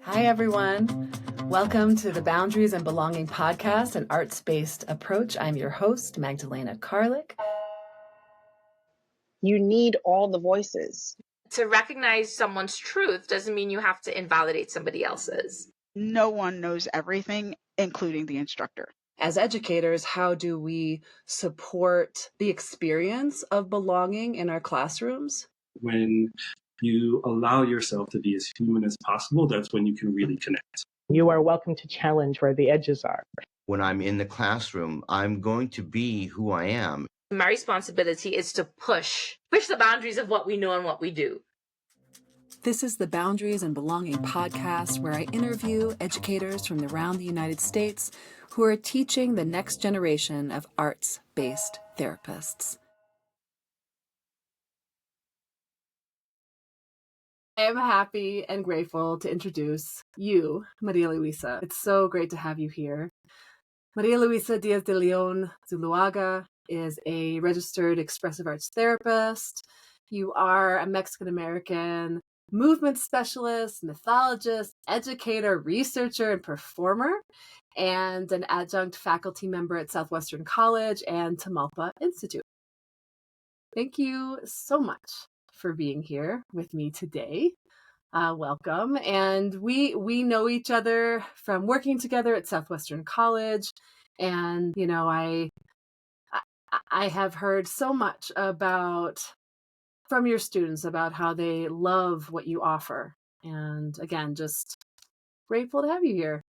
Hi, everyone. Welcome to the Boundaries and Belonging podcast, an arts-based approach. I'm your host, Magdalena Karlik. You need all the voices. To recognize someone's truth doesn't mean you have to invalidate somebody else's. No one knows everything, including the instructor. As educators, how do we support the experience of belonging in our classrooms? When you allow yourself to be as human as possible, that's when you can really connect. You are welcome to challenge where the edges are. When I'm in the classroom, I'm going to be who I am. My responsibility is to push the boundaries of what we know and what we do. This is the Boundaries and Belonging podcast, where I interview educators from around the United States who are teaching the next generation of arts-based therapists. I am happy and grateful to introduce you, Maríaluisa. It's so great to have you here. Maríaluisa Díaz de León Zuloaga is a registered expressive arts therapist. You are a Mexican-American movement specialist, mythologist, educator, researcher, and performer, and an adjunct faculty member at Southwestern College and Tamalpa Institute. Thank you so much for being here with me today. Welcome. And we know each other from working together at Southwestern College. And, you know, I have heard so much from your students about how they love what you offer. And again, just grateful to have you here.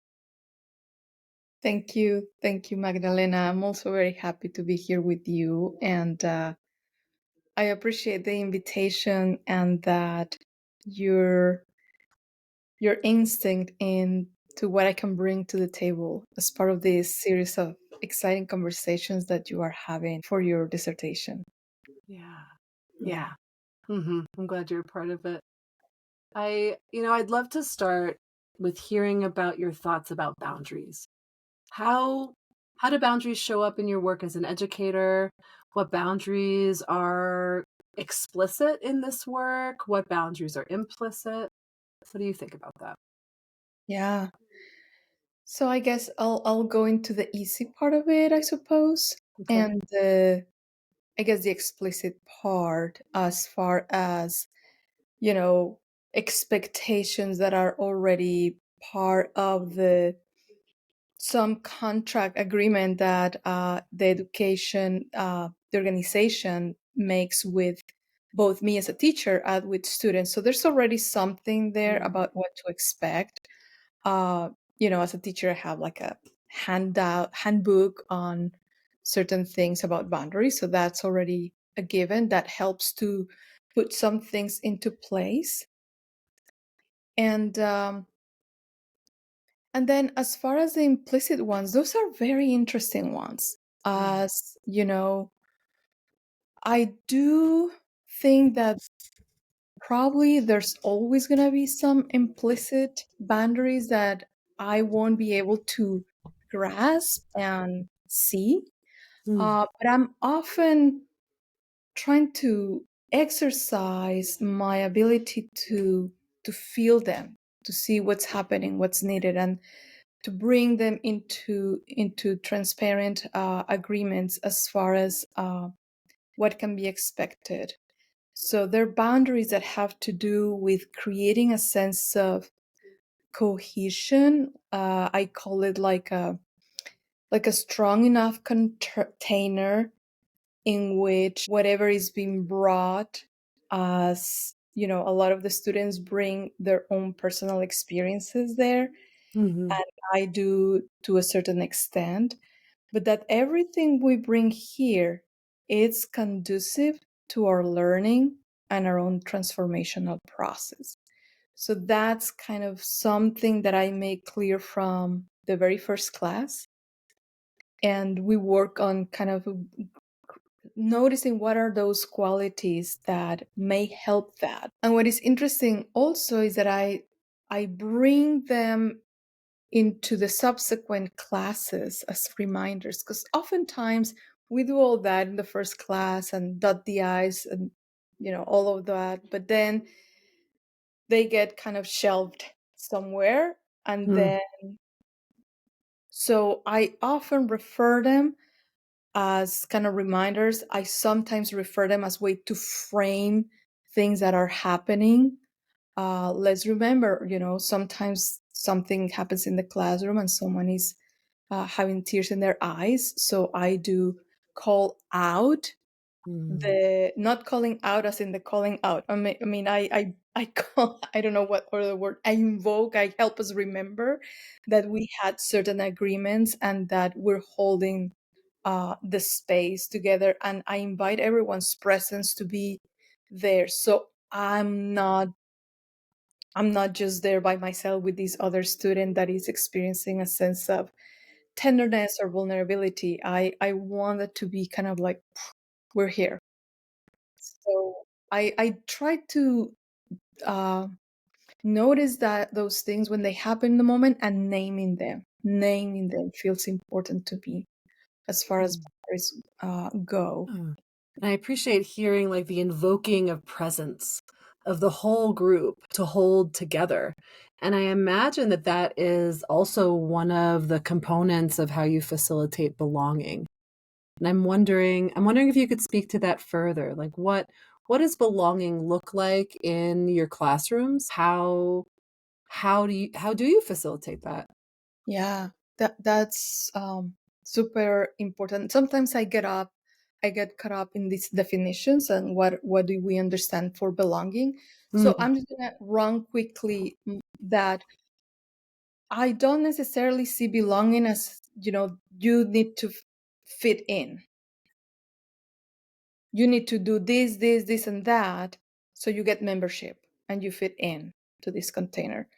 Thank you. Thank you, Magdalena. I'm also very happy to be here with you. And I appreciate the invitation and that your instinct into what I can bring to the table as part of this series of exciting conversations that you are having for your dissertation. Yeah. I'm glad you're a part of it. I'd love to start with hearing about your thoughts about boundaries. How do boundaries show up in your work as an educator? What boundaries are explicit in this work? What boundaries are implicit? What do you think about that? Yeah. So I guess I'll go into the easy part of it, I suppose. Okay. And I guess the explicit part, as far as, expectations that are already part of some contract agreement that the organization makes with both me as a teacher and with students. So there's already something there about what to expect. As a teacher, I have like a handbook on certain things about boundaries. So that's already a given. That helps to put some things into place. And then as far as the implicit ones, those are very interesting ones. As you know, I do think that probably there's always going to be some implicit boundaries that I won't be able to grasp and see. But I'm often trying to exercise my ability to feel them, to see what's happening, what's needed, and to bring them into transparent agreements as far as what can be expected. So there are boundaries that have to do with creating a sense of cohesion. I call it like a strong enough container in which whatever is being brought, as a lot of the students bring their own personal experiences there, and I do to a certain extent, but that everything we bring here is conducive to our learning and our own transformational process. So that's kind of something that I made clear from the very first class. And we work on kind of noticing what are those qualities that may help that. And what is interesting also is that I bring them into the subsequent classes as reminders, because oftentimes we do all that in the first class and dot the I's and all of that, but then they get kind of shelved somewhere, and then so I often refer them as kind of reminders. I sometimes refer them as way to frame things that are happening. Let's remember, sometimes something happens in the classroom and someone is having tears in their eyes. So I do call out the not calling out as in the calling out. I call, I don't know what other word. I invoke. I help us remember that we had certain agreements and that we're holding the space together. And I invite everyone's presence to be there. So I'm not just there by myself with this other student that is experiencing a sense of tenderness or vulnerability. I wanted to be kind of like, we're here. So I try to notice that those things when they happen in the moment and naming them. Naming them feels important to me as far as boundaries go. And I appreciate hearing like the invoking of presence of the whole group to hold together. And I imagine that that is also one of the components of how you facilitate belonging. And I'm wondering if you could speak to that further. Like what does belonging look like in your classrooms? How do you facilitate that? Yeah, that's super important. Sometimes I get caught up in these definitions and what do we understand for belonging. So I'm just gonna run quickly that I don't necessarily see belonging as, you need to fit in. You need to do this, and that, so you get membership and you fit in to this container.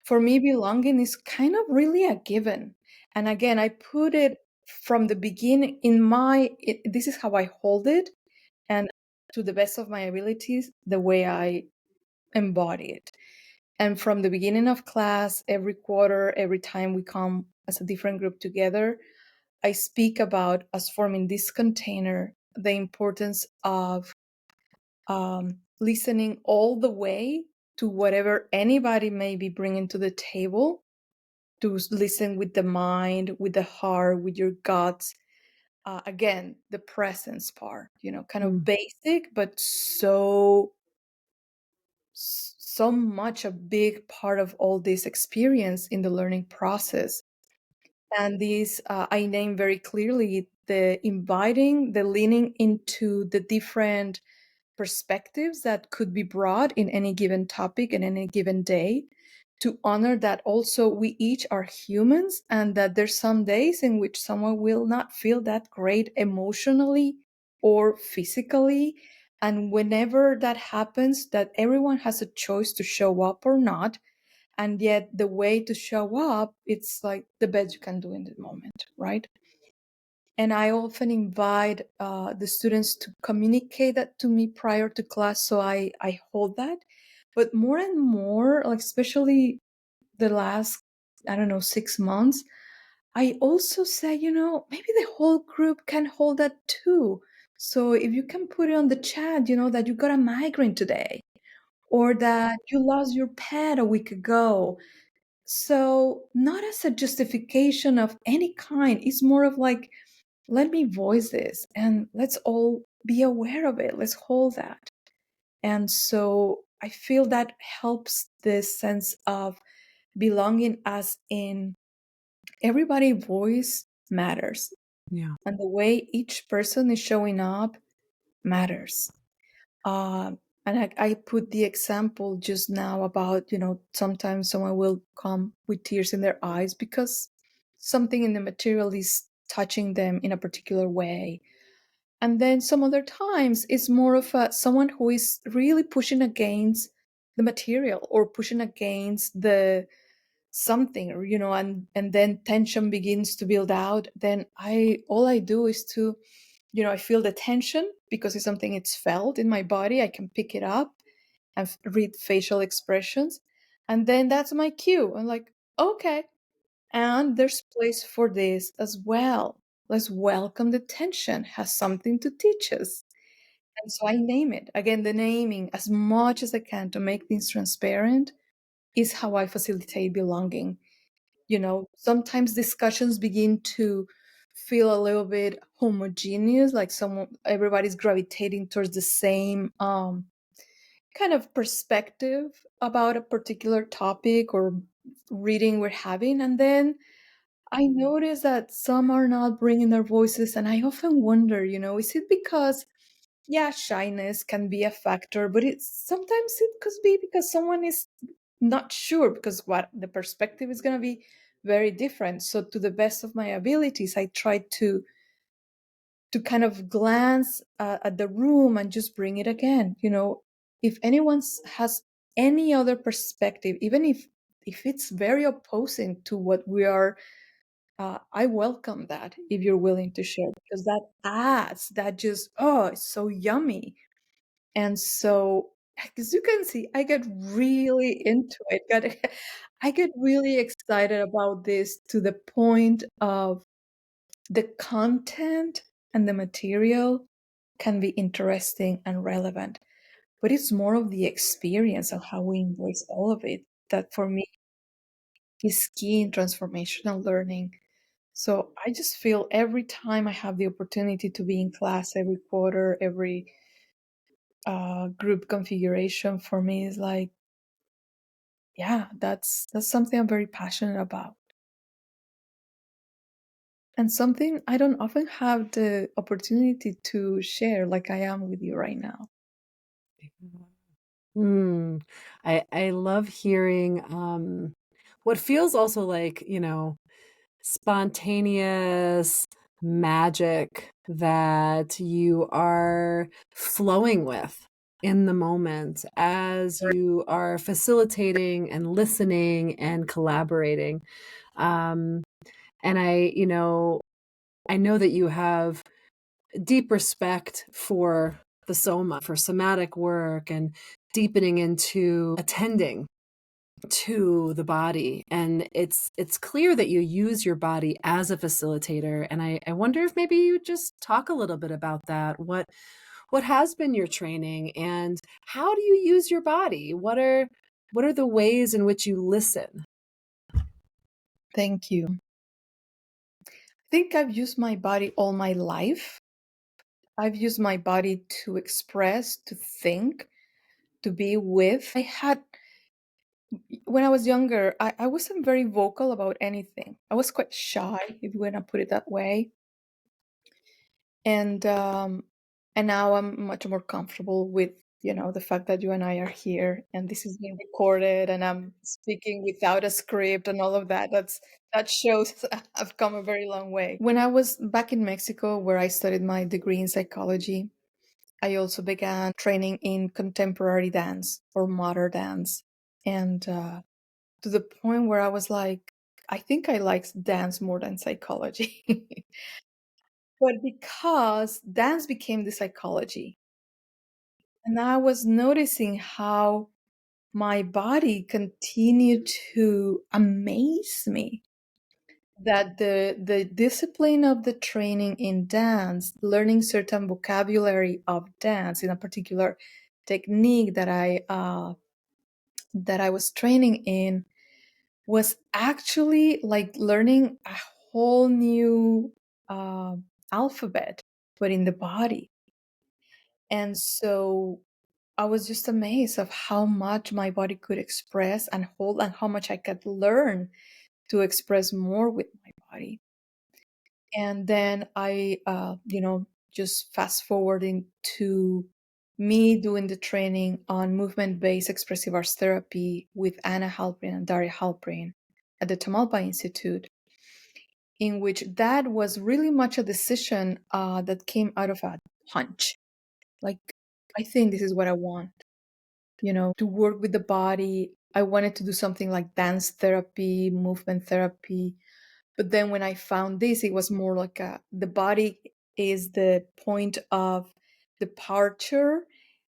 For me, belonging is kind of really a given. And again, I put it from the beginning this is how I hold it, and to the best of my abilities, the way I embody it. And from the beginning of class, every quarter, every time we come as a different group together, I speak about us forming this container, the importance of listening all the way to whatever anybody may be bringing to the table, to listen with the mind, with the heart, with your guts. Again, the presence part, kind of basic, but so much a big part of all this experience in the learning process. And these, I name very clearly the inviting, the leaning into the different perspectives that could be brought in any given topic in any given day, to honor that also we each are humans and that there's some days in which someone will not feel that great emotionally or physically. And whenever that happens, that everyone has a choice to show up or not. And yet the way to show up, it's like the best you can do in the moment, right? And I often invite the students to communicate that to me prior to class, so I hold that. But more and more, like especially the last, 6 months, I also say, maybe the whole group can hold that too. So if you can put it on the chat, that you got a migraine today, or that you lost your pet a week ago. So not as a justification of any kind. It's more of like, let me voice this and let's all be aware of it. Let's hold that. And so I feel that helps this sense of belonging, as in everybody's voice matters. Yeah. And the way each person is showing up matters. And I put the example just now about, sometimes someone will come with tears in their eyes because something in the material is touching them in a particular way. And then some other times it's more of someone who is really pushing against the material or pushing against the something, or, and then tension begins to build out. Then all I do is to, I feel the tension because it's something it's felt in my body. I can pick it up and read facial expressions. And then that's my cue. I'm like, okay. And there's place for this as well. Let's welcome the tension, has something to teach us. And so I name it. Again, the naming as much as I can to make things transparent, is how I facilitate belonging. Sometimes discussions begin to feel a little bit homogeneous, like everybody's gravitating towards the same kind of perspective about a particular topic or reading we're having. And then I notice that some are not bringing their voices. And I often wonder, is it because, yeah, shyness can be a factor, but sometimes it could be because someone is not sure, because what the perspective is going to be very different. So to the best of my abilities, I try to kind of glance at the room and just bring it again. If anyone has any other perspective, even if it's very opposing to what we are, I welcome that if you're willing to share, because that adds that just, oh, it's so yummy. And so, as you can see, I get really into it. I get really excited about this, to the point of the content and the material can be interesting and relevant, but it's more of the experience of how we embrace all of it that for me is key in transformational learning. So I just feel every time I have the opportunity to be in class, every quarter, every group configuration, for me is like, yeah, that's something I'm very passionate about. And something I don't often have the opportunity to share like I am with you right now. I love hearing what feels also like, spontaneous magic that you are flowing with in the moment as you are facilitating and listening and collaborating. And I know that you have deep respect for the soma, for somatic work, and deepening into attending to the body. And it's clear that you use your body as a facilitator. And I wonder if maybe you just talk a little bit about that. What has been your training, and how do you use your body? What are the ways in which you listen? Thank you. I think I've used my body all my life. I've used my body to express, to think, to be with. When I was younger, I wasn't very vocal about anything. I was quite shy, if you want to put it that way. And now I'm much more comfortable with, the fact that you and I are here and this is being recorded and I'm speaking without a script and all of that. That shows I've come a very long way. When I was back in Mexico, where I studied my degree in psychology, I also began training in contemporary dance or modern dance. And to the point where I was like, I think I like dance more than psychology. But because dance became the psychology, and I was noticing how my body continued to amaze me, that the discipline of the training in dance, learning certain vocabulary of dance in a particular technique that I was training in, was actually like learning a whole new alphabet, but in the body. And so I was just amazed of how much my body could express and hold, and how much I could learn to express more with my body. And then I, just fast forwarding to me doing the training on movement-based expressive arts therapy with Anna Halprin and Daria Halprin at the Tamalpa Institute, in which that was really much a decision that came out of a hunch. Like, I think this is what I want, to work with the body. I wanted to do something like dance therapy, movement therapy. But then when I found this, it was more like the body is the point of departure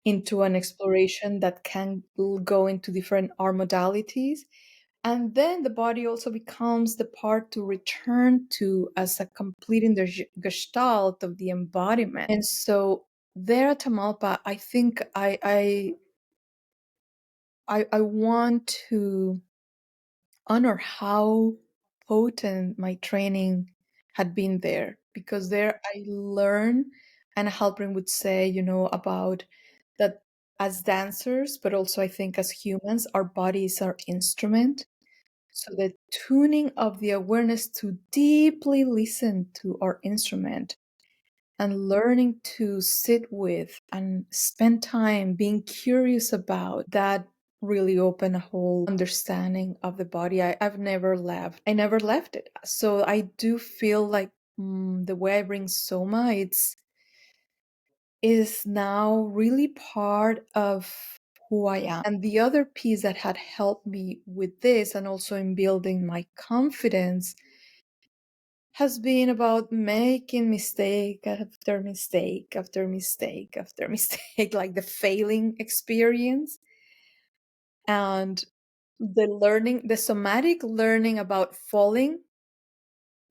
into an exploration that can go into different art modalities. And then the body also becomes the part to return to as a completing the gestalt of the embodiment. And so there at Tamalpa, I think I I want to honor how potent my training had been there, because there I learned, and Halpern would say, about that as dancers, but also I think as humans, our body is our instrument. So the tuning of the awareness to deeply listen to our instrument and learning to sit with and spend time being curious about that really opened a whole understanding of the body. I've never left. I never left it. So I do feel like the way I bring Soma, is now really part of who I am. And the other piece that had helped me with this, and also in building my confidence, has been about making mistake after mistake after mistake after mistake, like the failing experience, and the somatic learning about falling,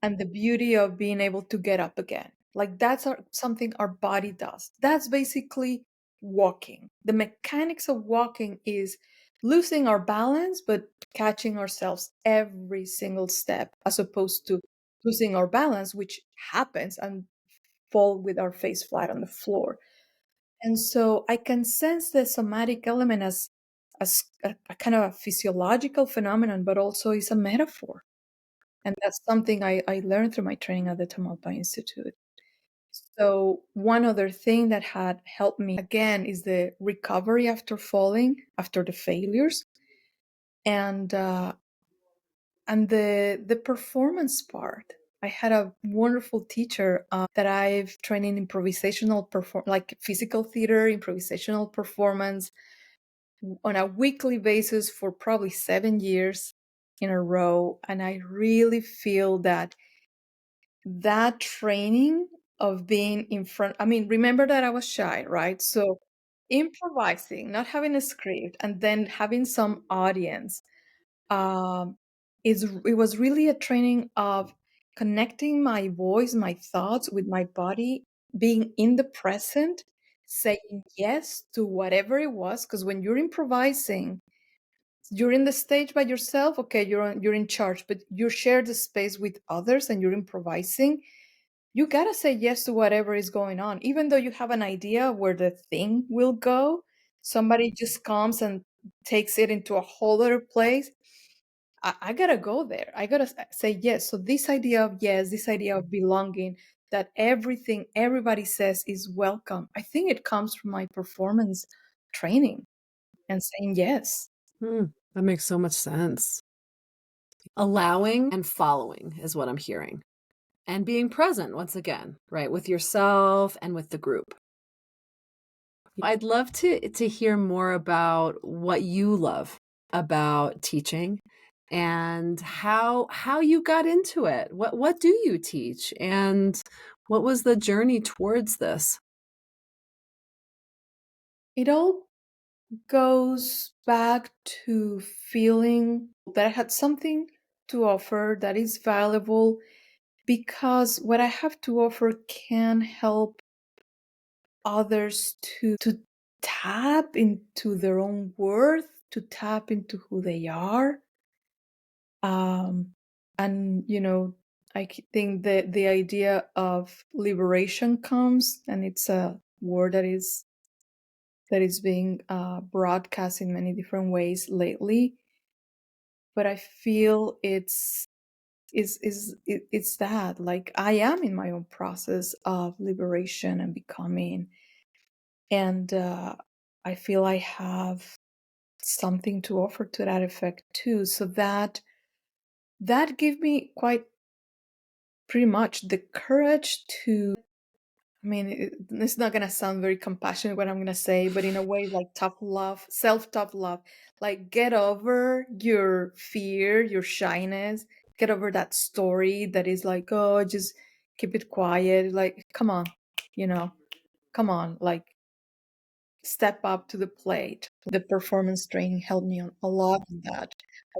and the beauty of being able to get up again. Like that's something our body does. That's basically walking. The mechanics of walking is losing our balance, but catching ourselves every single step, as opposed to losing our balance, which happens, and fall with our face flat on the floor. And so I can sense the somatic element as a kind of a physiological phenomenon, but also is a metaphor. And that's something I learned through my training at the Tamalpa Institute. So one other thing that had helped me again is the recovery after falling, after the failures, and the performance part. I had a wonderful teacher that I've trained in improvisational like physical theater, improvisational performance on a weekly basis for probably 7 years in a row. And I really feel that training of being in front, remember that I was shy, right? So improvising, not having a script, and then having some audience, it was really a training of connecting my voice, my thoughts with my body, being in the present, saying yes to whatever it was. Because when you're improvising, you're in the stage by yourself. Okay, you're in charge, but you share the space with others, and you're improvising. You gotta say yes to whatever is going on, even though you have an idea where the thing will go. Somebody just comes and takes it into a whole other place. I gotta go there. I gotta say yes. So this idea of yes, this idea of belonging, that everything everybody says is welcome, I think it comes from my performance training and saying yes. That makes so much sense. Allowing and following is what I'm hearing. And being present once again, right, with yourself and with the group. I'd love to hear more about what you love about teaching and how you got into it. What do you teach, and what was the journey towards this? It all goes back to feeling that I had something to offer that is valuable, because what I have to offer can help others to tap into their own worth, to tap into who they are. And I think that the idea of liberation comes, and it's a word that is being broadcast in many different ways lately. But I feel it's that, like, I am in my own process of liberation and becoming, and I feel I have something to offer to that effect too. So that gave me quite pretty much the courage to, it's not gonna sound very compassionate what I'm gonna say, but in a way, like tough love, self-tough love, like get over your fear, your shyness, get over that story that is like, oh, just keep it quiet. Like, come on, come on, like step up to the plate. The performance training helped me a lot in that.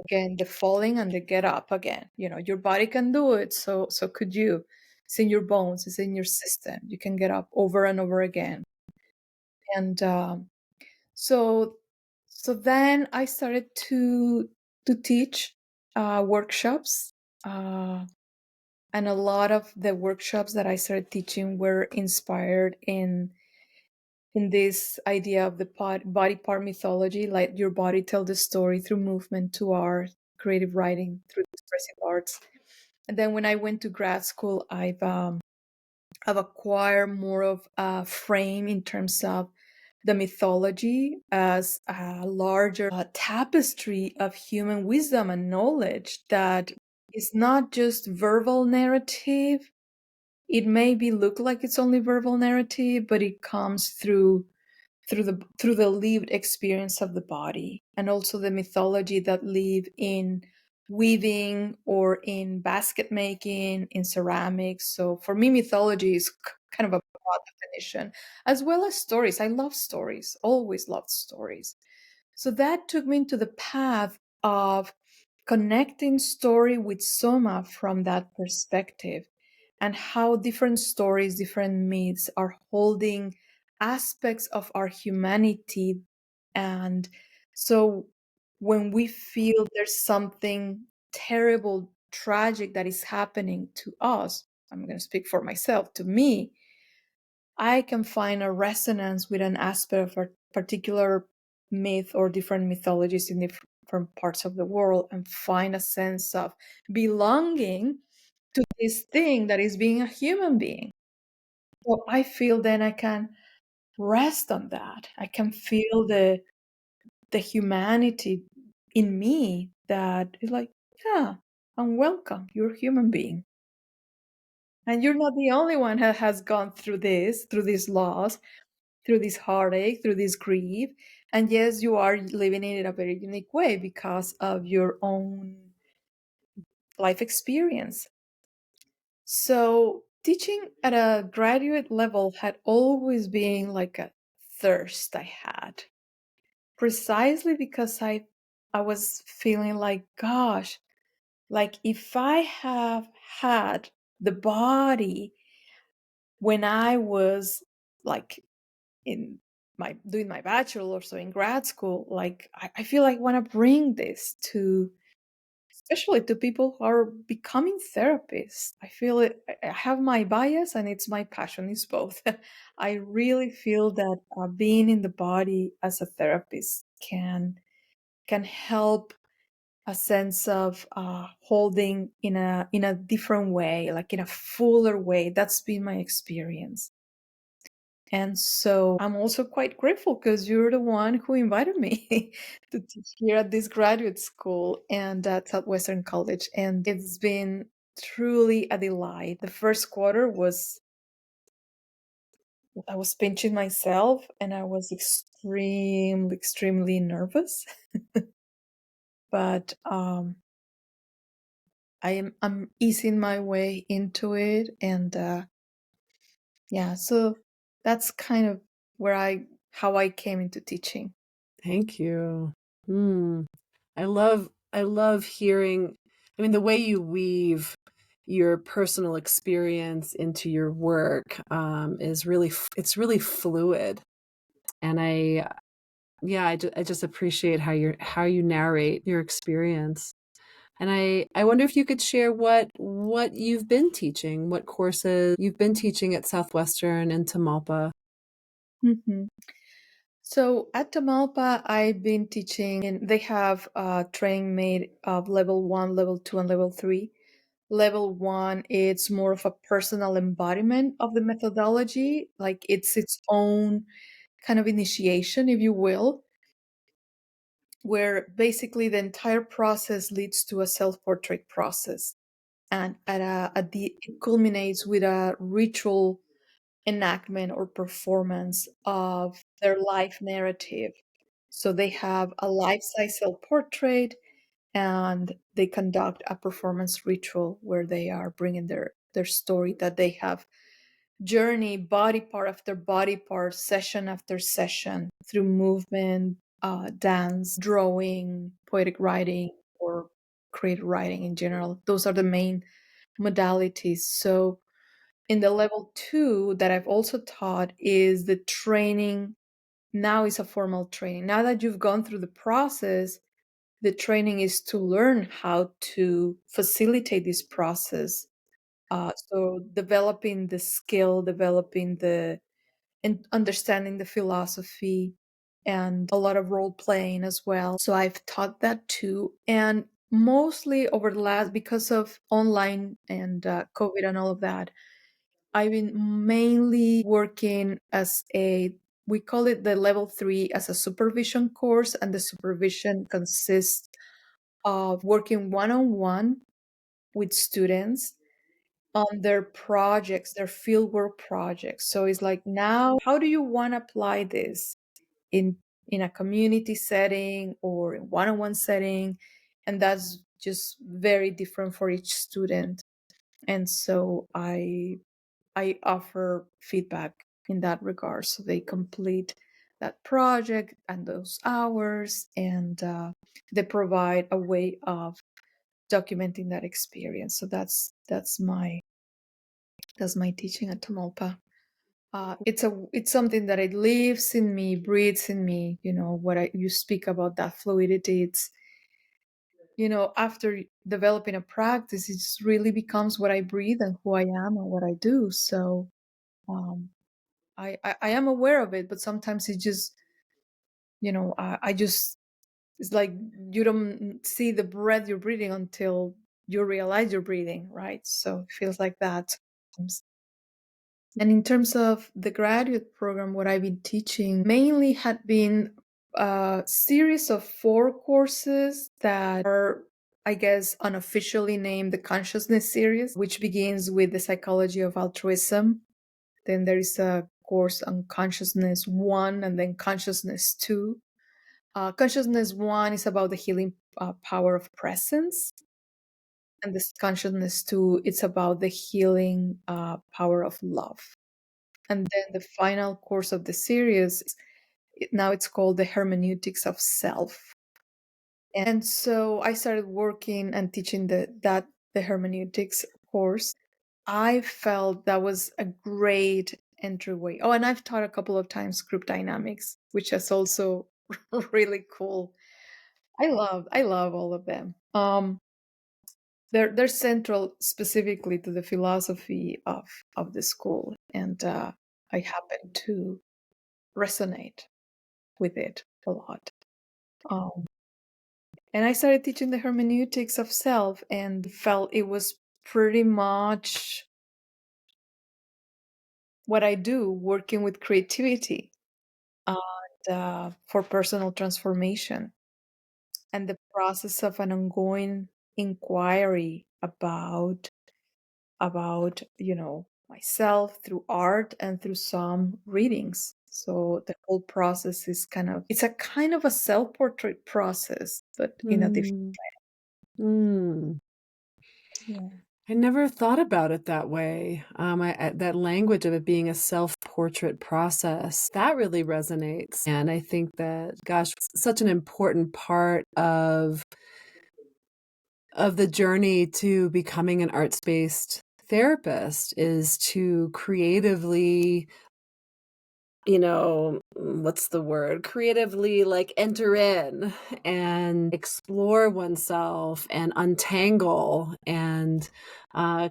Again, the falling and the get up again. Your body can do it, so could you. It's in your bones, it's in your system. You can get up over and over again. And so So then I started to teach workshops, and a lot of the workshops that I started teaching were inspired in this idea of the body part mythology, like your body tell the story through movement to art, creative writing through expressive arts. And then when I went to grad school, I've acquired more of a frame in terms of the mythology as a larger tapestry of human wisdom and knowledge that is not just verbal narrative. It maybe look like it's only verbal narrative, but it comes through the lived experience of the body, and also the mythology that live in weaving or in basket making, in ceramics. So for me, mythology is kind of a broad definition, as well as stories. I love stories, always loved stories. So that took me into the path of connecting story with Soma from that perspective, and how different stories, different myths are holding aspects of our humanity. And so when we feel there's something terrible, tragic that is happening to us, I'm going to speak for myself, to me, I can find a resonance with an aspect of a particular myth or different mythologies in different parts of the world, and find a sense of belonging to this thing that is being a human being. So I feel then I can rest on that. I can feel the humanity in me that is like, yeah, I'm welcome. You're a human being. And you're not the only one that has gone through these loss, through this heartache, through this grief. And yes, you are living it in a very unique way because of your own life experience. So teaching at a graduate level had always been like a thirst I had, precisely because I was feeling like, gosh, like if I have had the body when I was like in doing my bachelor's or in grad school, like I feel like I want to bring this to, especially to people who are becoming therapists. I feel it. I have my bias and it's my passion. It's both. I really feel that being in the body as a therapist can help a sense of holding in a different way, like in a fuller way. That's been my experience. And so I'm also quite grateful because you're the one who invited me to teach here at this graduate school and at Southwestern College. And it's been truly a delight. The first quarter I was pinching myself and I was extremely, extremely nervous. But I'm easing my way into it. And yeah, so that's kind of how I came into teaching. Thank you. I love hearing, I mean, the way you weave your personal experience into your work is really, it's really fluid. And I just appreciate how you narrate your experience. And I wonder if you could share what you've been teaching, what courses you've been teaching at Southwestern and Tamalpa. Mm-hmm. So at Tamalpa, I've been teaching, and they have training made of level 1, level 2, and level 3. Level 1, it's more of a personal embodiment of the methodology, like it's its own kind of initiation, if you will, where basically the entire process leads to a self-portrait process. And it culminates with a ritual enactment or performance of their life narrative. So they have a life-size self-portrait, and they conduct a performance ritual where they are bringing their story that they have journey body part after body part, session after session, through movement, dance, drawing, poetic writing, or creative writing in general. Those are the main modalities. So in the level 2 that I've also taught is the training now is a formal training. Now that you've gone through the process, the training is to learn how to facilitate this process. So developing the skill, developing and understanding the philosophy, and a lot of role playing as well. So I've taught that too. And mostly over the last, because of online and COVID and all of that, I've been mainly working as we call it the level 3 as a supervision course. And the supervision consists of working one-on-one with students on their projects, their fieldwork projects. So it's like, now, how do you want to apply this in a community setting or in one-on-one setting? And that's just very different for each student. And so I offer feedback in that regard, so they complete that project and those hours, and they provide a way of documenting that experience. So that's my teaching at Tamalpa. It's something that it lives in me, breathes in me. What you speak about, that fluidity. It's after developing a practice, it just really becomes what I breathe and who I am and what I do. So I am aware of it, but sometimes it just I just, it's like you don't see the breath you're breathing until you realize you're breathing, right? So it feels like that sometimes. And in terms of the graduate program, what I've been teaching mainly had been a series of 4 courses that are, I guess, unofficially named the Consciousness series, which begins with the psychology of altruism. Then there is a course on Consciousness 1 and then Consciousness 2. Consciousness 1 is about the healing power of presence. And this Consciousness 2, it's about the healing power of love. And then the final course of the series, now it's called the Hermeneutics of Self. And so I started working and teaching the hermeneutics course. I felt that was a great entryway. Oh, and I've taught a couple of times group dynamics, which is also really cool. I love all of them. They're central specifically to the philosophy of the school, and I happen to resonate with it a lot. And I started teaching the hermeneutics of self and felt it was pretty much what I do, working with creativity and for personal transformation, and the process of an ongoing inquiry about myself through art and through some readings. So the whole process is it's a kind of a self-portrait process, but in a different way. Yeah. I never thought about it that way. That language of it being a self-portrait process, that really resonates. And I think that, gosh, such an important part of the journey to becoming an arts-based therapist is to creatively, what's the word? Creatively enter in and explore oneself and untangle and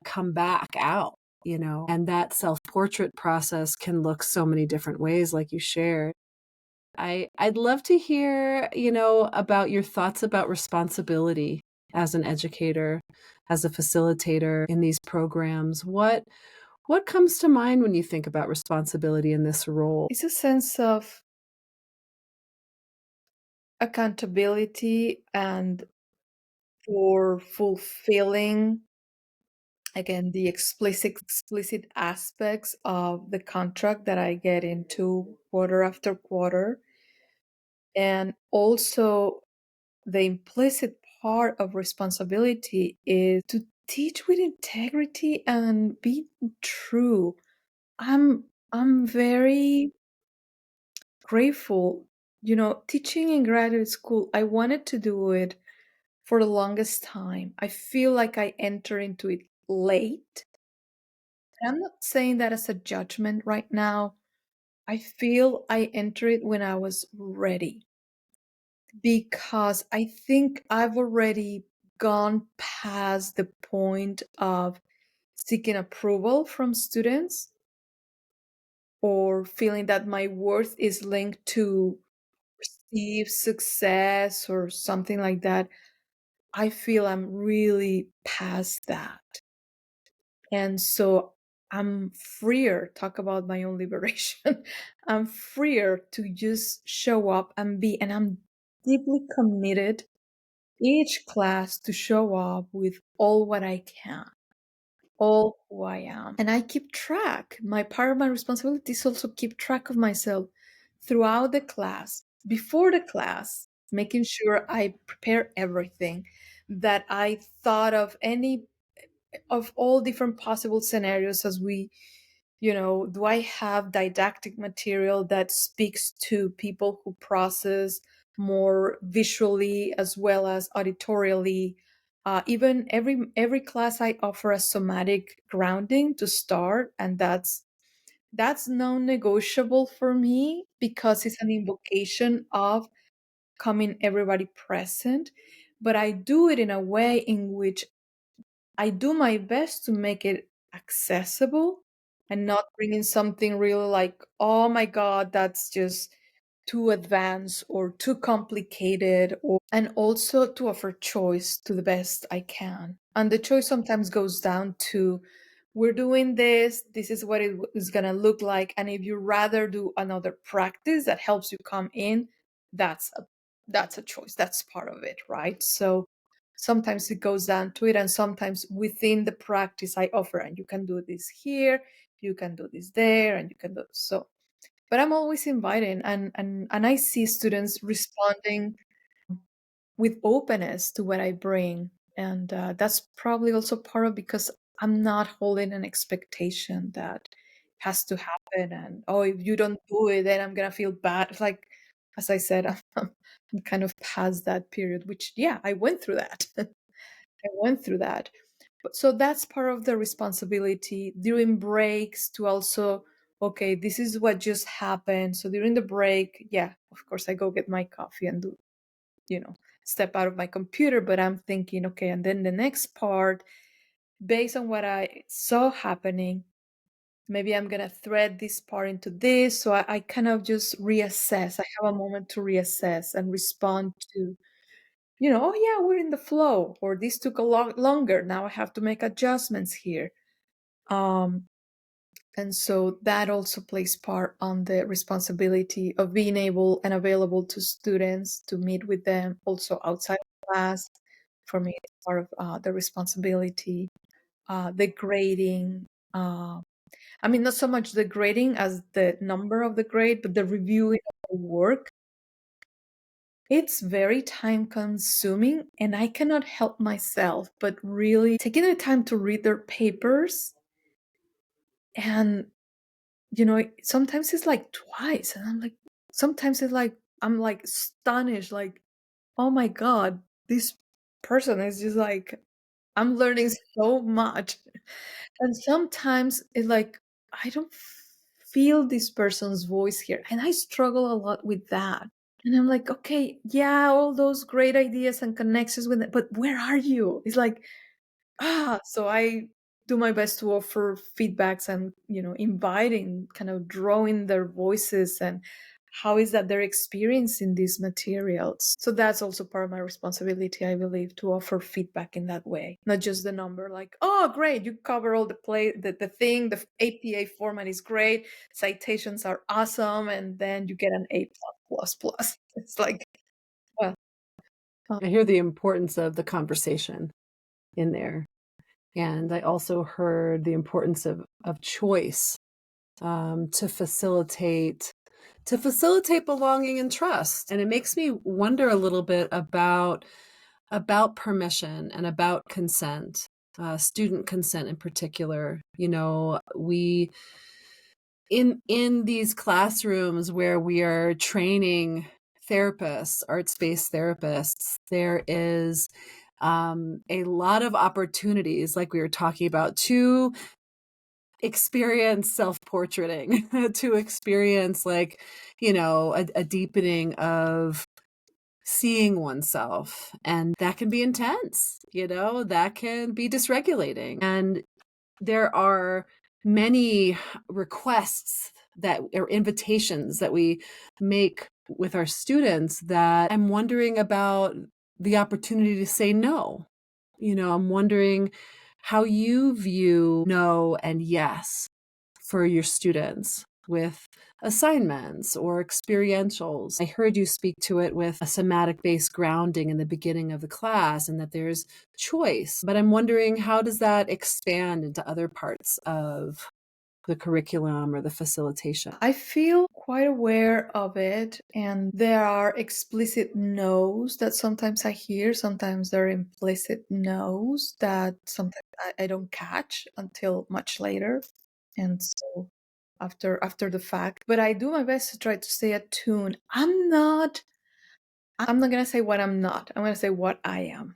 come back out, and that self-portrait process can look so many different ways, like you shared. I'd love to hear, about your thoughts about responsibility as an educator, as a facilitator in these programs. What comes to mind when you think about responsibility in this role? It's a sense of accountability and for fulfilling, again, the explicit aspects of the contract that I get into quarter after quarter. And also the implicit part of responsibility is to teach with integrity and be true. I'm very grateful. Teaching in graduate school, I wanted to do it for the longest time. I feel like I enter into it late. And I'm not saying that as a judgment right now, I feel I entered it when I was ready, because I think I've already gone past the point of seeking approval from students or feeling that my worth is linked to perceived success or something like that. I feel I'm really past that. And so I'm freer, talk about my own liberation. I'm freer to just show up and be, and I'm deeply committed each class to show up with all what I can, all who I am. And I keep track. My part of my responsibility is also keep track of myself throughout the class, before the class, making sure I prepare everything, that I thought of all different possible scenarios as we, do I have didactic material that speaks to people who process more visually as well as auditorially. Even every class I offer a somatic grounding to start, and that's non-negotiable for me because it's an invocation of coming everybody present. But I do it in a way in which I do my best to make it accessible and not bringing something really like, oh my God, that's just too advanced or too complicated, and also to offer choice to the best I can. And the choice sometimes goes down to, we're doing this is what it is going to look like. And if you rather do another practice that helps you come in, that's a choice. That's part of it, right? So sometimes it goes down to it, and sometimes within the practice I offer, and you can do this here, you can do this there, and you can do so. But I'm always inviting, and I see students responding with openness to what I bring, and that's probably also part of because I'm not holding an expectation that has to happen, and oh, if you don't do it, then I'm gonna feel bad. It's like, as I said, I'm kind of past that period, which yeah, I went through that. I went through that. So that's part of the responsibility during breaks to also, okay, this is what just happened. So during the break, yeah, of course, I go get my coffee and do, step out of my computer. But I'm thinking, okay, and then the next part, based on what I saw happening, maybe I'm going to thread this part into this. So I kind of just reassess. I have a moment to reassess and respond to, oh yeah, we're in the flow, or this took a lot longer. Now I have to make adjustments here. And so that also plays part on the responsibility of being able and available to students to meet with them also outside of class. For me, it's part of the responsibility, the grading. Not so much the grading as the number of the grade, but the reviewing of the work. It's very time consuming, and I cannot help myself but really taking the time to read their papers. And, sometimes it's like twice. And I'm like, sometimes it's like, I'm like astonished, like, oh my God, this person is just like, I'm learning so much. And sometimes it's like, I don't feel this person's voice here. And I struggle a lot with that. And I'm like, okay, yeah, all those great ideas and connections with it, but where are you? It's like, so I do my best to offer feedbacks and, inviting, kind of drawing their voices and how is that they're experiencing these materials. So that's also part of my responsibility, I believe, to offer feedback in that way, not just the number like, oh, great, you cover all the thing, the APA format is great, citations are awesome, and then you get an A+++. It's like, well. I hear the importance of the conversation in there. And I also heard the importance of choice to facilitate belonging and trust. And it makes me wonder a little bit about permission and about consent, student consent in particular. We in these classrooms where we are training therapists, arts-based therapists, there is a lot of opportunities, like we were talking about, to experience self-portraiting, to experience like, a deepening of seeing oneself. And that can be intense, that can be dysregulating. And there are many requests or invitations that we make with our students that I'm wondering about the opportunity to say no. I'm wondering how you view no and yes for your students with assignments or experientials. I heard you speak to it with a somatic-based grounding in the beginning of the class, and that there's choice. But I'm wondering, how does that expand into other parts of the curriculum or the facilitation? I feel quite aware of it, and there are explicit no's that sometimes I hear. Sometimes there are implicit no's that sometimes I don't catch until much later, and so after the fact. But I do my best to try to stay attuned. I'm not gonna say what I'm not. I'm gonna say what I am.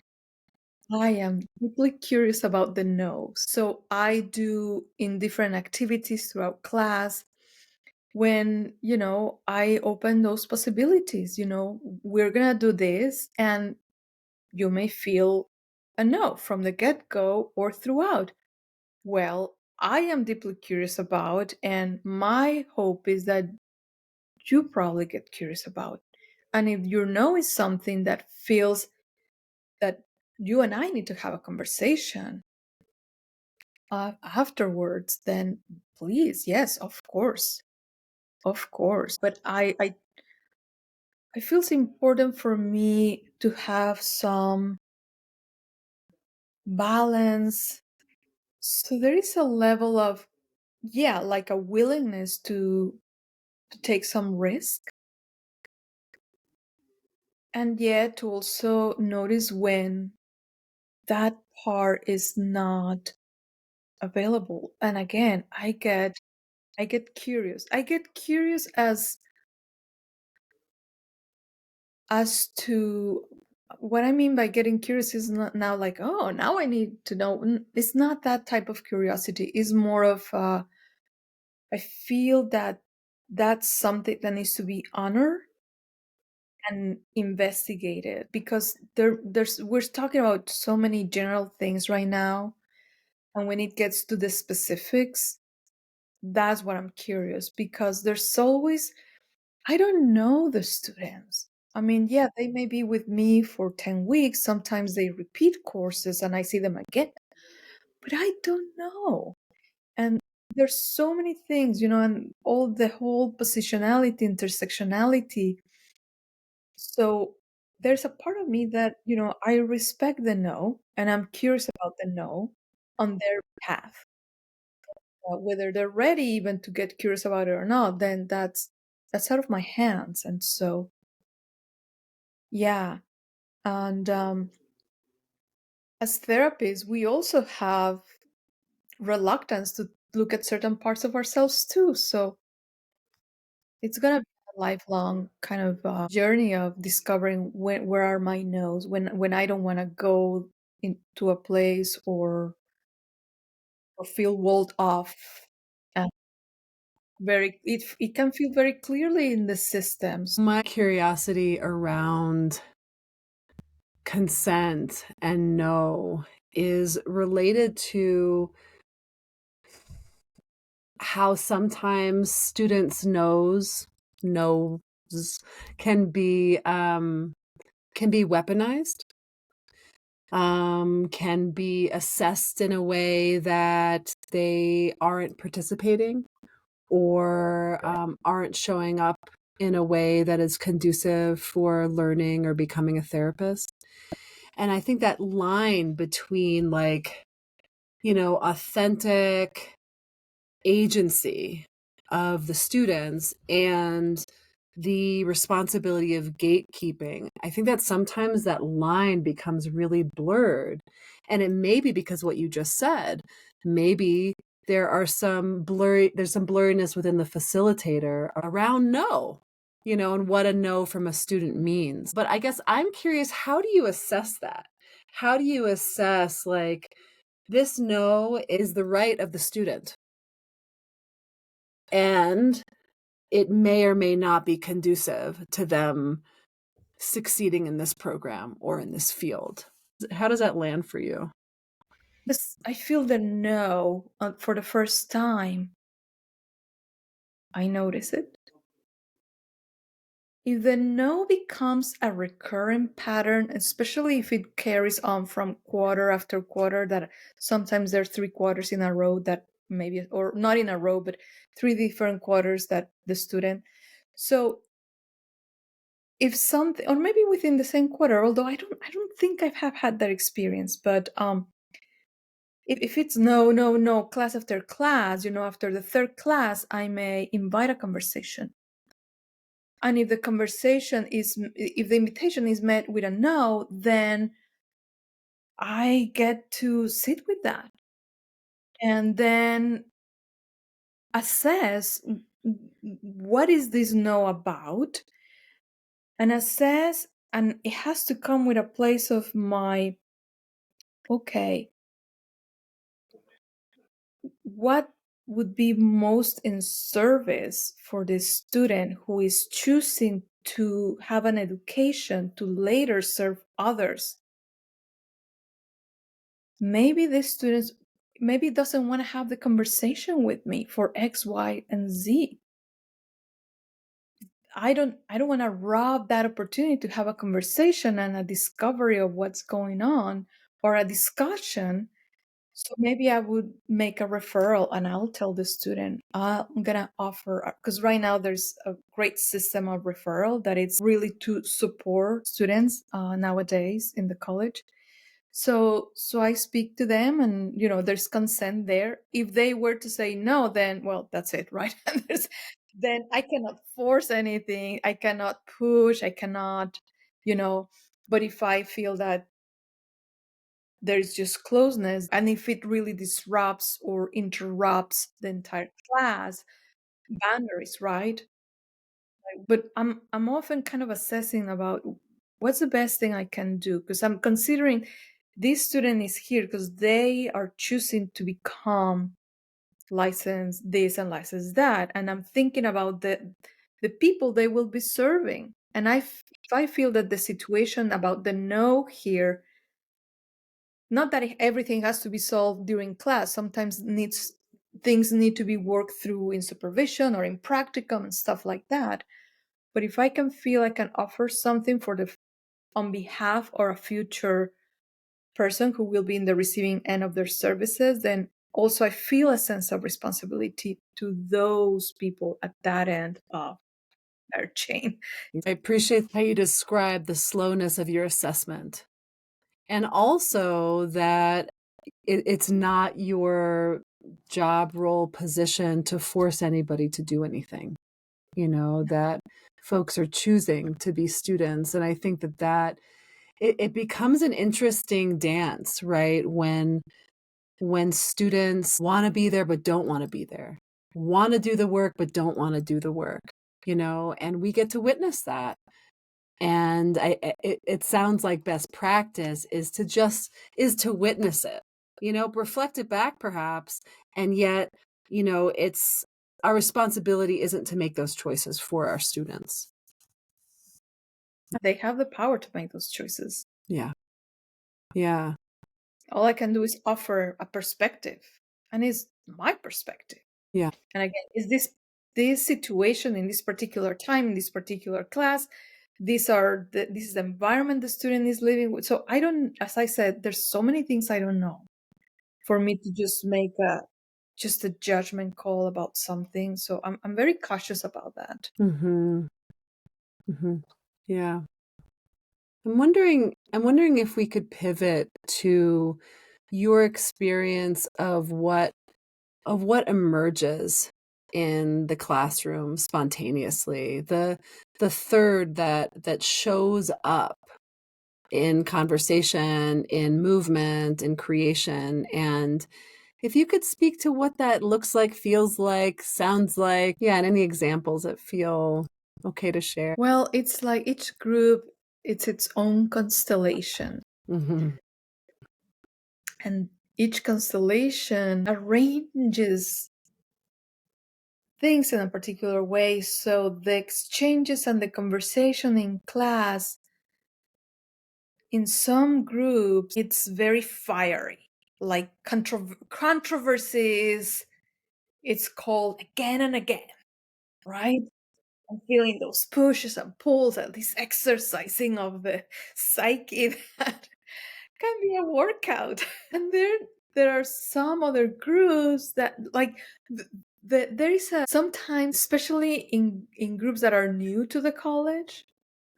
I am deeply curious about the no. So I do in different activities throughout class, when, I open those possibilities, we're gonna do this, and you may feel a no from the get-go or throughout. Well, I am deeply curious about, and my hope is that you probably get curious about. And if your no is something that feels that you and I need to have a conversation afterwards, then please, yes, of course. But I feel it's important for me to have some balance. So there is a level of, like a willingness to take some risk, and yet to also notice when that part is not available. And again, I get curious. I get curious as to what I mean by getting curious is not now like, oh, now I need to know. It's not that type of curiosity. It's more of I feel that that's something that needs to be honored and investigated, because we're talking about so many general things right now, and when it gets to the specifics, that's what I'm curious, because there's always, I don't know the students. I mean, yeah, they may be with me for 10 weeks. Sometimes they repeat courses and I see them again, but I don't know. And there's so many things, and the whole positionality, intersectionality. So there's a part of me that, I respect the no, and I'm curious about the no on their path. Whether they're ready even to get curious about it or not, then that's out of my hands. And so, yeah. And as therapists, we also have reluctance to look at certain parts of ourselves too. So it's gonna be a lifelong kind of journey of discovering where are my no's, when I don't want to go into a place or feel walled off. And it can feel very clearly in the systems. My curiosity around consent and no is related to how sometimes students' no's can be weaponized, can be assessed in a way that they aren't participating or aren't showing up in a way that is conducive for learning or becoming a therapist. And I think that line between authentic agency of the students and the responsibility of gatekeeping, I think that sometimes that line becomes really blurred. And it may be because what you just said, maybe there's some blurriness within the facilitator around no, and what a no from a student means. But I guess I'm curious, how do you assess that? How do you assess, this no is the right of the student? And it may or may not be conducive to them succeeding in this program or in this field. How does that land for you? I feel the no for the first time. I notice it. If the no becomes a recurrent pattern, especially if it carries on from quarter after quarter, that sometimes there are 3 quarters in a row that maybe, or not in a row, but 3 different quarters that the student. So if something, or maybe within the same quarter, although I don't think I have had that experience, but if it's no class after class, after the 3rd class, I may invite a conversation. And if the invitation is met with a no, then I get to sit with that and then assess what is this no about, and assess, and it has to come with a place of okay, what would be most in service for the student who is choosing to have an education to later serve others. Maybe this student doesn't want to have the conversation with me for X, Y, and Z. I don't want to rob that opportunity to have a conversation and a discovery of what's going on, or a discussion. So maybe I would make a referral and I'll tell the student, I'm going to offer, because right now there's a great system of referral that it's really to support students nowadays in the college. So I speak to them, and there's consent there. If they were to say no, then well, that's it, right? Then I cannot force anything. I cannot push. I cannot, but if I feel that there's just closeness, and if it really disrupts or interrupts the entire class boundaries, right? But I'm often kind of assessing about what's the best thing I can do, because I'm considering this student is here because they are choosing to become licensed this and licensed that, and I'm thinking about the people they will be serving. And if I feel that the situation about the no here, not that everything has to be solved during class, sometimes things need to be worked through in supervision or in practicum and stuff like that. But if I can feel I can offer something on behalf or a future person who will be in the receiving end of their services, then also I feel a sense of responsibility to those people at that end of their chain. I appreciate how you describe the slowness of your assessment, and also that it's not your job, role, position to force anybody to do anything, that folks are choosing to be students. And I think that it becomes an interesting dance, right? When students want to be there but don't want to be there, want to do the work but don't want to do the work, and we get to witness that. And it sounds like best practice is to witness it, reflect it back perhaps, and yet, it's our responsibility isn't to make those choices for our students. They have the power to make those choices. Yeah. All I can do is offer a perspective, and it's my perspective. Yeah. And again, is this situation in this particular time, in this particular class, this is the environment the student is living with. So as I said, there's so many things I don't know for me to just make a judgment call about something. So I'm very cautious about that. Mm-hmm. Mm-hmm. Yeah. I'm wondering if we could pivot to your experience of what emerges in the classroom spontaneously, the third that shows up in conversation, in movement, in creation. And if you could speak to what that looks like, feels like, sounds like, and any examples that feel okay to share. Well, it's like each group, it's its own constellation. Mm-hmm. And each constellation arranges things in a particular way. So the exchanges and the conversation in class, in some groups, it's very fiery, like controversies. It's called again and again, right? I'm feeling those pushes and pulls and this exercising of the psyche that can be a workout. And there are some other groups that like there is a sometimes, especially in groups that are new to the college,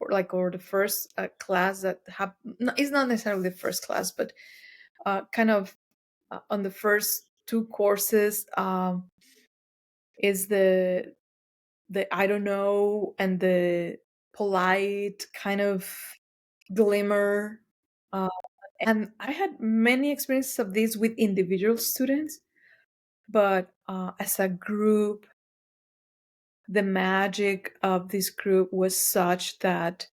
or the first class that have it's not necessarily the first class, but kind of on the first two courses, is the I don't know and the polite kind of glimmer. And I had many experiences of this with individual students, but as a group, the magic of this group was such that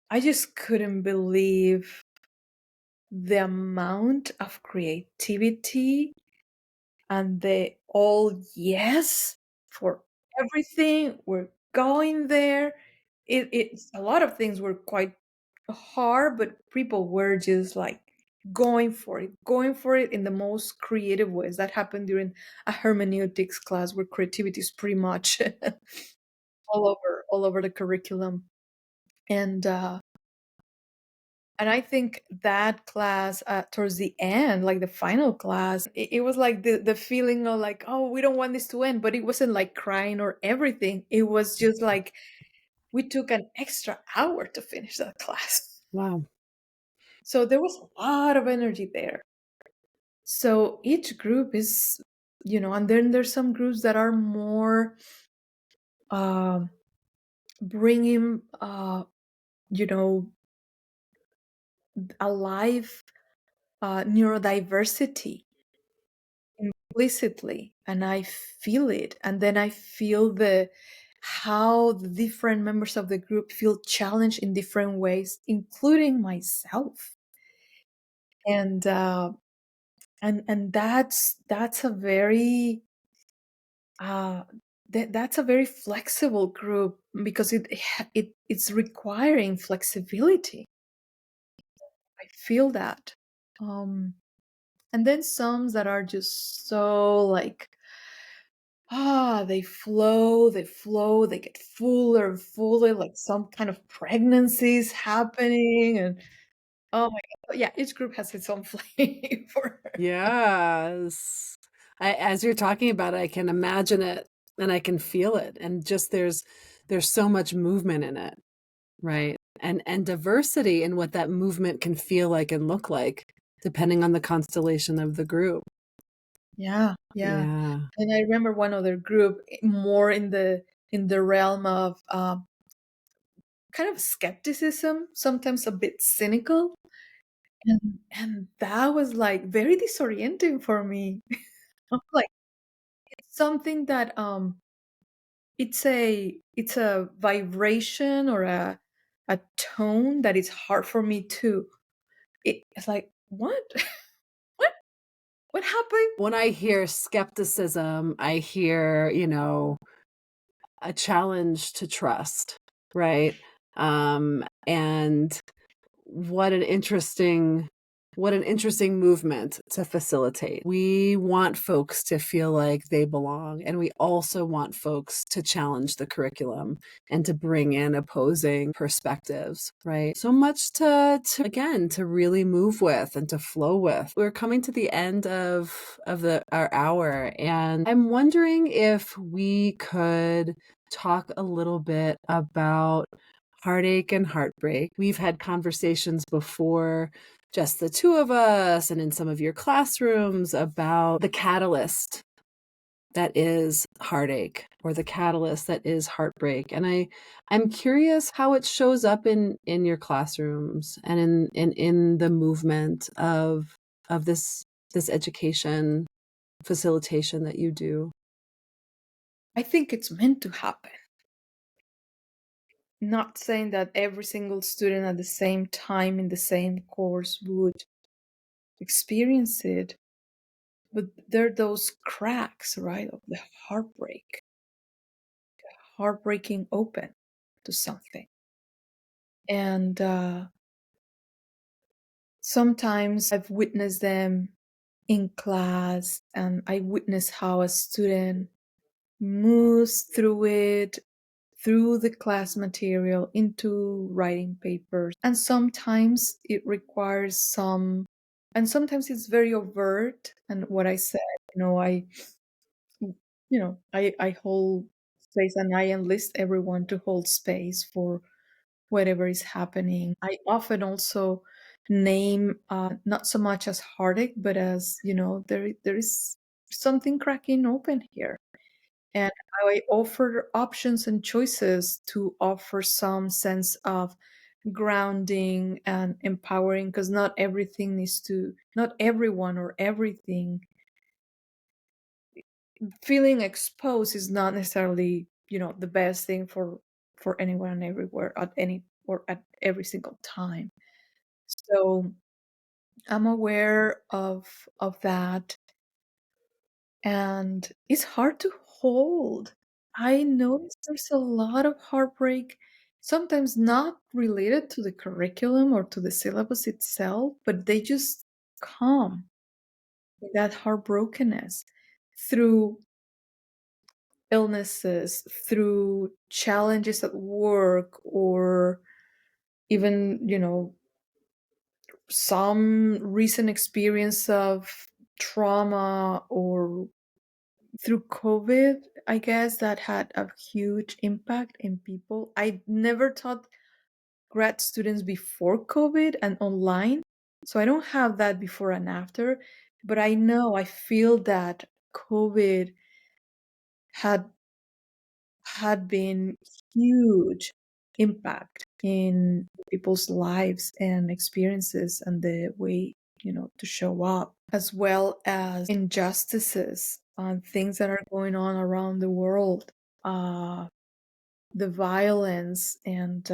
I just couldn't believe the amount of creativity and the all yes for everything. We're going there. It's a lot of things were quite hard, but people were just like going for it in the most creative ways. That happened during a hermeneutics class where creativity is pretty much all over the curriculum. And I think that class, towards the end, like the final class, it was like the feeling of like, oh, we don't want this to end, but it wasn't like crying or everything. It was just like we took an extra hour to finish that class. Wow. So there was a lot of energy there. So each group is, and then there's some groups that are more bringing, alive neurodiversity implicitly, and I feel it, and then I feel how the different members of the group feel challenged in different ways, including myself. And that's a very that's a very flexible group because it's requiring flexibility. I feel that. And then some that are just so like, they flow, they get fuller and fuller, like some kind of pregnancies happening. And oh my God. Yeah, each group has its own flavor. Yes. As you're talking about it, I can imagine it and I can feel it. And just there's so much movement in it, right? And diversity in what that movement can feel like and look like, depending on the constellation of the group. Yeah. Yeah. And I remember one other group more in the realm of kind of skepticism, sometimes a bit cynical. And that was like very disorienting for me. I'm like, it's something that it's a vibration or a tone that is hard for me to. It's like, what? What happened? When I hear skepticism, I hear, a challenge to trust, right? And what an interesting movement to facilitate. We want folks to feel like they belong, and we also want folks to challenge the curriculum and to bring in opposing perspectives, right? So much to really move with and to flow with. We're coming to the end of our hour, and I'm wondering if we could talk a little bit about heartache and heartbreak. We've had conversations before, just the two of us, and in some of your classrooms, about the catalyst that is heartache or the catalyst that is heartbreak. And I'm curious how it shows up in your classrooms and in the movement of this education facilitation that you do. I think it's meant to happen. Not saying that every single student at the same time in the same course would experience it, but there are those cracks, right, of the heartbreaking open to something. And sometimes I've witnessed them in class, and I witness how a student moves through it, through the class material into writing papers. And sometimes it requires and sometimes it's very overt. And what I said, I hold space, and I enlist everyone to hold space for whatever is happening. I often also name, not so much as heartache, but as, there is something cracking open here. And I offer options and choices to offer some sense of grounding and empowering, because not everyone or everything feeling exposed is not necessarily, the best thing for anyone and everywhere at every single time. So I'm aware of that, and it's hard to hold. I notice there's a lot of heartbreak, sometimes not related to the curriculum or to the syllabus itself, but they just come with that heartbrokenness through illnesses, through challenges at work, or even, some recent experience of trauma, or through COVID, I guess that had a huge impact in people. I never taught grad students before COVID and online, so I don't have that before and after, but I feel that COVID had been huge impact in people's lives and experiences and the way, to show up, as well as injustices on things that are going on around the world, the violence. And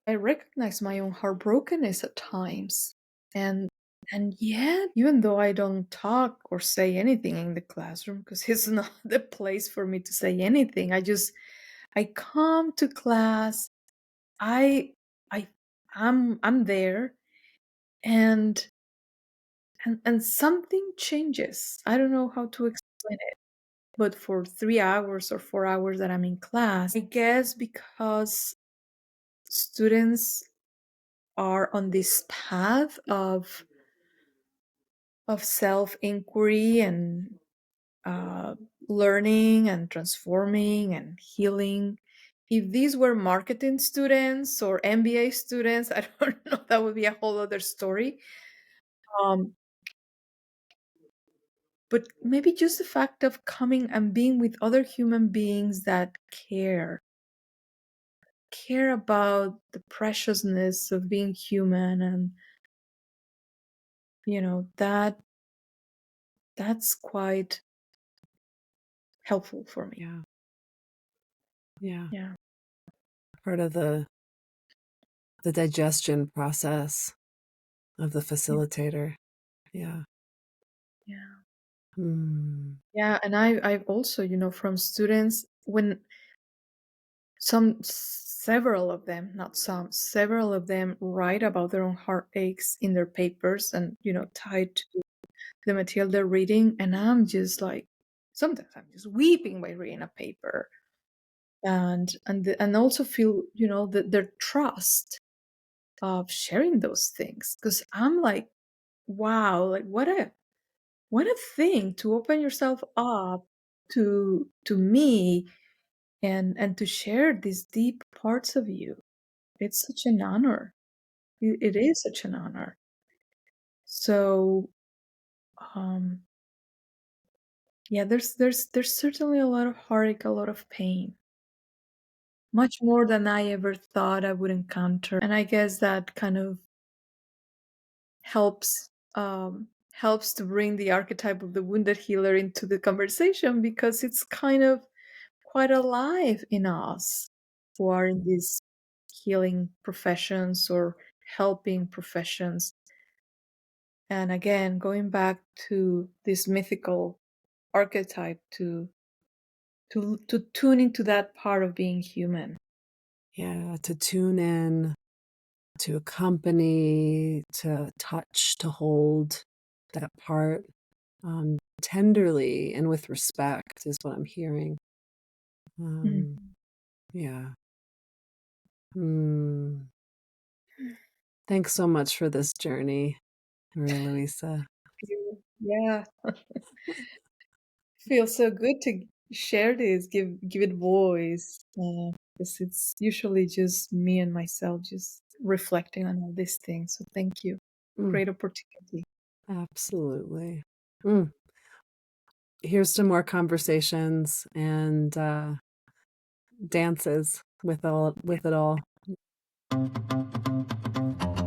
I recognize my own heartbrokenness at times. And yet, even though I don't talk or say anything in the classroom, because it's not the place for me to say anything, I come to class, I I I'm there, and something changes. I don't know how to explain it. But for 3 hours or 4 hours that I'm in class, I guess because students are on this path of self-inquiry and learning and transforming and healing. If these were marketing students or MBA students, I don't know, that would be a whole other story. Um, but maybe just the fact of coming and being with other human beings that care about the preciousness of being human, and that's quite helpful for me. Yeah. Part of the digestion process of the facilitator. Yeah. Yeah, and I've also, from students, when several of them, not some, several of them write about their own heartaches in their papers, and tied to the material they're reading, and I'm just like, sometimes I'm just weeping by reading a paper, and also feel, their trust of sharing those things, because I'm like, wow, like what a thing to open yourself up to me, and to share these deep parts of you. It's such an honor. It is such an honor. So yeah, there's certainly a lot of heartache, a lot of pain, much more than I ever thought I would encounter. And I guess that kind of helps to bring the archetype of the wounded healer into the conversation, because it's kind of quite alive in us who are in these healing professions or helping professions. And again, going back to this mythical archetype to tune into that part of being human. Yeah, to tune in, to accompany, to touch, to hold that part tenderly and with respect is what I'm hearing. Yeah. Thanks so much for this journey, Maríaluisa. Yeah. Feels so good to share this, give it voice. Because it's usually just me and myself just reflecting on all these things. So thank you. Great opportunity. Absolutely. Here's to more conversations and dances with it all.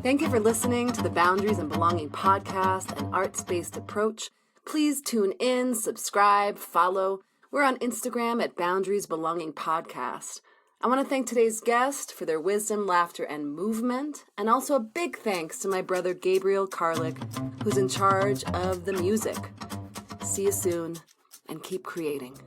Thank you for listening to the Boundaries and Belonging podcast, an arts-based approach. Please tune in, subscribe, follow. We're on Instagram at Boundaries Belonging Podcast. I want to thank today's guest for their wisdom, laughter, and movement, and also a big thanks to my brother Gabriel Karlik, who's in charge of the music. See you soon, and keep creating.